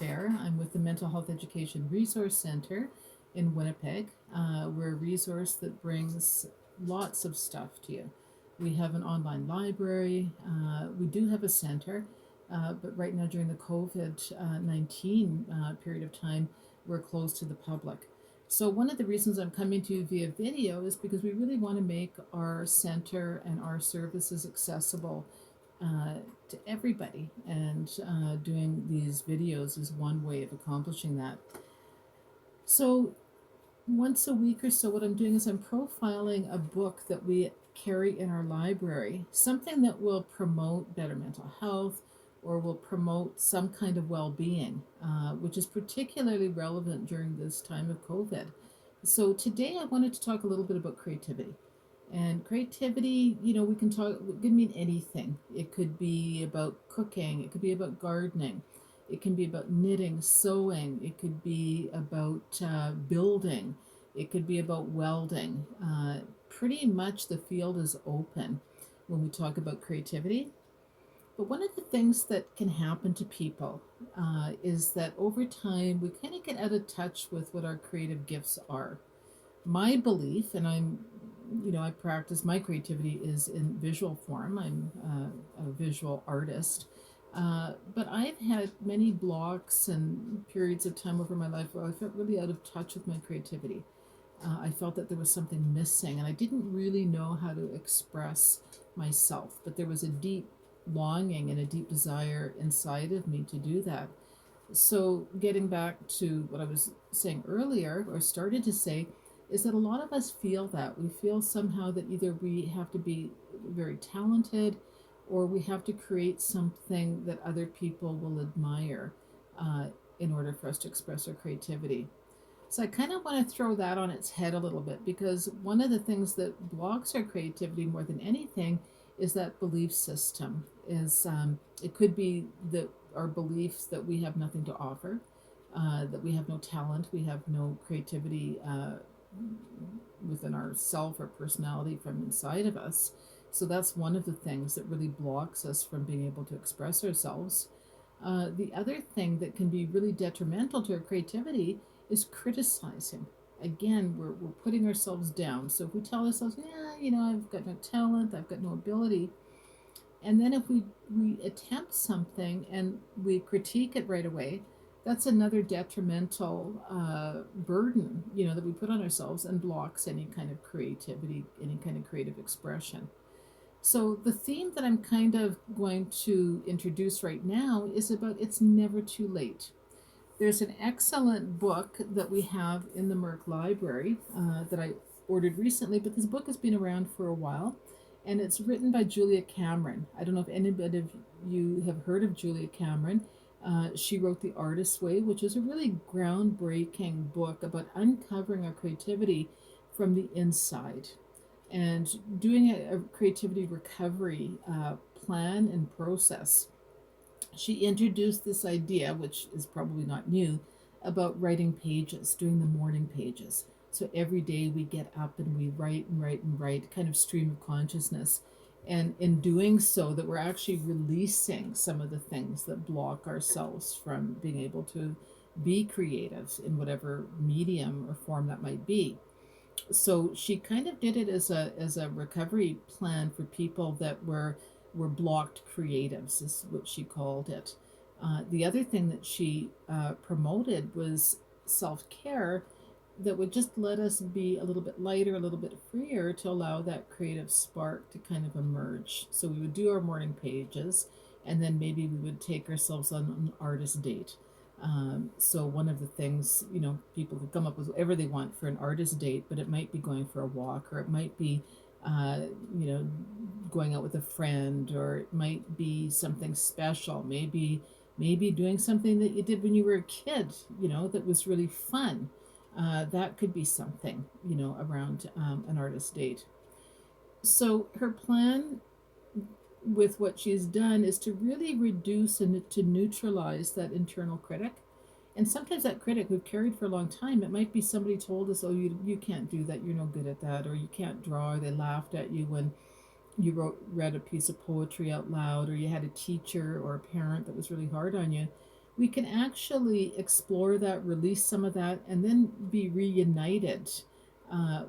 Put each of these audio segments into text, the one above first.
Fehr. I'm with the Mental Health Education Resource Center in Winnipeg. We're a resource that brings lots of stuff to you. We have an online library. We do have a center, but right now during the COVID 19 period of time, we're closed to the public. So, one of the reasons I'm coming to you via video is because we really want to make our center and our services accessible uh, to everybody. And doing these videos is one way of accomplishing that. So, once a week or so, what I'm doing is I'm profiling a book that we carry in our library, something that will promote better mental health or will promote some kind of well being, which is particularly relevant during this time of COVID. So, today I wanted to talk a little bit about creativity. And creativity, we can talk, it could mean anything. It could be about cooking, it could be about gardening, it can be about knitting, sewing, it could be about building, it could be about welding. Pretty much the field is open when we talk about creativity. But one of the things that can happen to people is that over time we kind of get out of touch with what our creative gifts are. My belief, and I practice my creativity is in visual form. I'm a visual artist. But I've had many blocks and periods of time over my life where I felt really out of touch with my creativity. I felt that there was something missing, and I didn't really know how to express myself. But there was a deep longing and a deep desire inside of me to do that. So, getting back to what I was saying earlier, or started to say, is that a lot of us feel that. We feel somehow that either we have to be very talented or we have to create something that other people will admire uh, in order for us to express our creativity. So I kind of want to throw that on its head a little bit because one of the things that blocks our creativity more than anything is that belief system. Is It could be that our beliefs that we have nothing to offer, that we have no talent, we have no creativity within ourself or personality from inside of us. So that's one of the things that really blocks us from being able to express ourselves. The other thing that can be really detrimental to our creativity is criticizing. Again, we're putting ourselves down. So if we tell ourselves, yeah, I've got no talent, I've got no ability, and then if we attempt something and we critique it right away, that's another detrimental burden, that we put on ourselves and blocks any kind of creativity, any kind of creative expression. So the theme that I'm kind of going to introduce right now is about it's never too late. There's an excellent book that we have in the Merck Library that I ordered recently, but this book has been around for a while, and it's written by Julia Cameron. I don't know if anybody of you have heard of Julia Cameron. She wrote The Artist's Way, which is a really groundbreaking book about uncovering our creativity from the inside and doing a creativity recovery plan and process. She introduced this idea, which is probably not new, about writing pages, doing the morning pages. So every day we get up and we write and write and write, kind of stream of consciousness. And in doing so, that we're actually releasing some of the things that block ourselves from being able to be creative in whatever medium or form that might be. So she kind of did it as a recovery plan for people that were blocked creatives, is what she called it. The other thing that she promoted was self care that would just let us be a little bit lighter, a little bit freer to allow that creative spark to kind of emerge. So we would do our morning pages, and then maybe we would take ourselves on an artist date. So one of the things, people can come up with whatever they want for an artist date, but it might be going for a walk, or it might be, uh, you know, going out with a friend, or it might be something special. Maybe doing something that you did when you were a kid, that was really fun. That could be something, around an artist date. So her plan with what she's done is to really reduce and to neutralize that internal critic. And sometimes that critic we've carried for a long time, it might be somebody told us, oh, you can't do that, you're no good at that, or you can't draw, or they laughed at you when you read a piece of poetry out loud, or you had a teacher or a parent that was really hard on you. we can actually explore that, release some of that, and then be reunited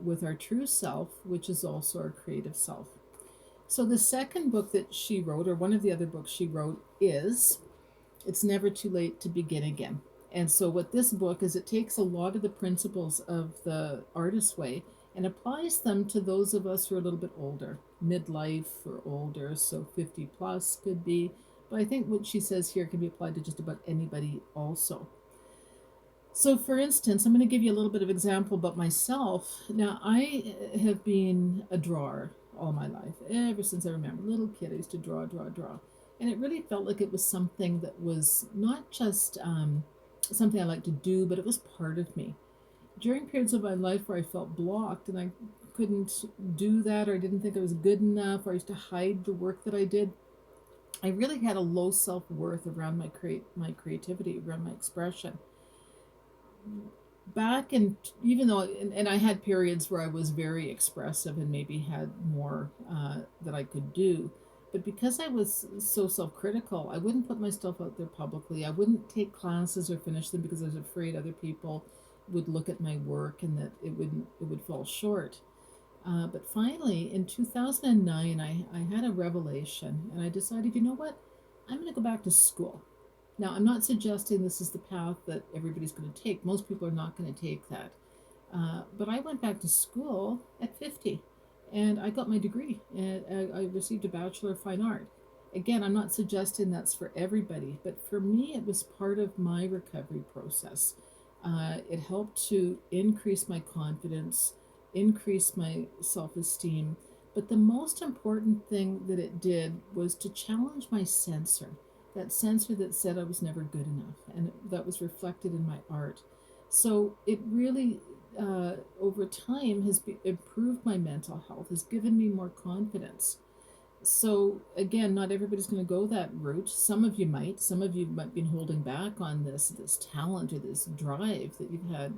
with our true self, which is also our creative self. So, the second book that she wrote, or one of the other books she wrote, is It's Never Too Late to Begin Again. And so, what this book is, it takes a lot of the principles of the artist's way and applies them to those of us who are a little bit older, midlife or older, so 50 plus could be. But I think what she says here can be applied to just about anybody also. So, for instance, I'm going to give you a little bit of example about myself. Now, I have been a drawer all my life, ever since I remember. Little kid, I used to draw, draw, draw, and it really felt like it was something that was not just something I like to do, but it was part of me. During periods of my life where I felt blocked and I couldn't do that, or I didn't think I was good enough, or I used to hide the work that I did, I really had a low self worth around my creativity, around my expression. Back and even though and I had periods where I was very expressive and maybe had more that I could do, but because I was so self-critical, I wouldn't put myself out there publicly. I wouldn't take classes or finish them because I was afraid other people would look at my work and that it would fall short. But finally, in 2009, I had a revelation and I decided, you know what? I'm going to go back to school. Now, I'm not suggesting this is the path that everybody's going to take. Most people are not going to take that. But I went back to school at 50 and I got my degree and I received a Bachelor of Fine Art. Again, I'm not suggesting that's for everybody, but for me, it was part of my recovery process. It helped to increase my confidence, increase my self esteem. But the most important thing that it did was to challenge my censor, that censor that said I was never good enough, and that was reflected in my art. So it really, over time, has improved my mental health, has given me more confidence. So again, not everybody's going to go that route. Some of you might. Some of you might be holding back on this talent or this drive that you've had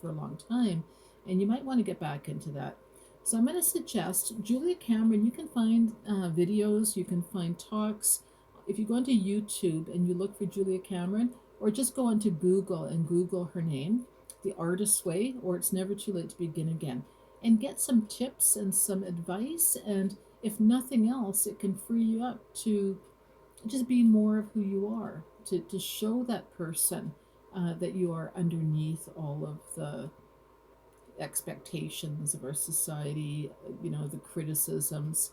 for a long time, and you might want to get back into that. So I'm going to suggest Julia Cameron. You can find videos, you can find talks. If you go onto YouTube and you look for Julia Cameron, or just go onto Google and Google her name, The Artist's Way, or It's Never Too Late to Begin Again, and get some tips and some advice. And if nothing else, it can free you up to just be more of who you are, to show that person that you are underneath all of the expectations of our society, the criticisms,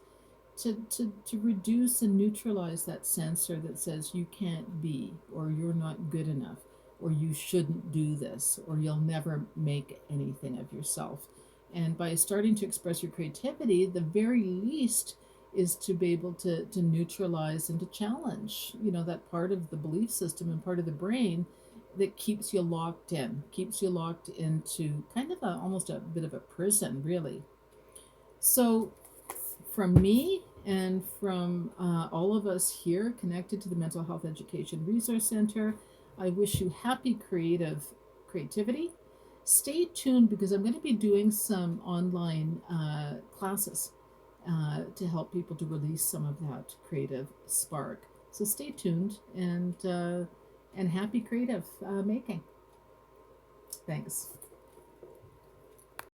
to reduce and neutralize that censor that says you can't be, or you're not good enough, or you shouldn't do this, or you'll never make anything of yourself. And by starting to express your creativity, the very least is to be able to neutralize and to challenge, that part of the belief system and part of the brain that keeps you locked into kind of almost a bit of a prison, really. So, from me and from all of us here connected to the Mental Health Education Resource Center, I wish you happy creativity. Stay tuned because I'm going to be doing some online classes to help people to release some of that creative spark. So stay tuned and happy creative making. Thanks.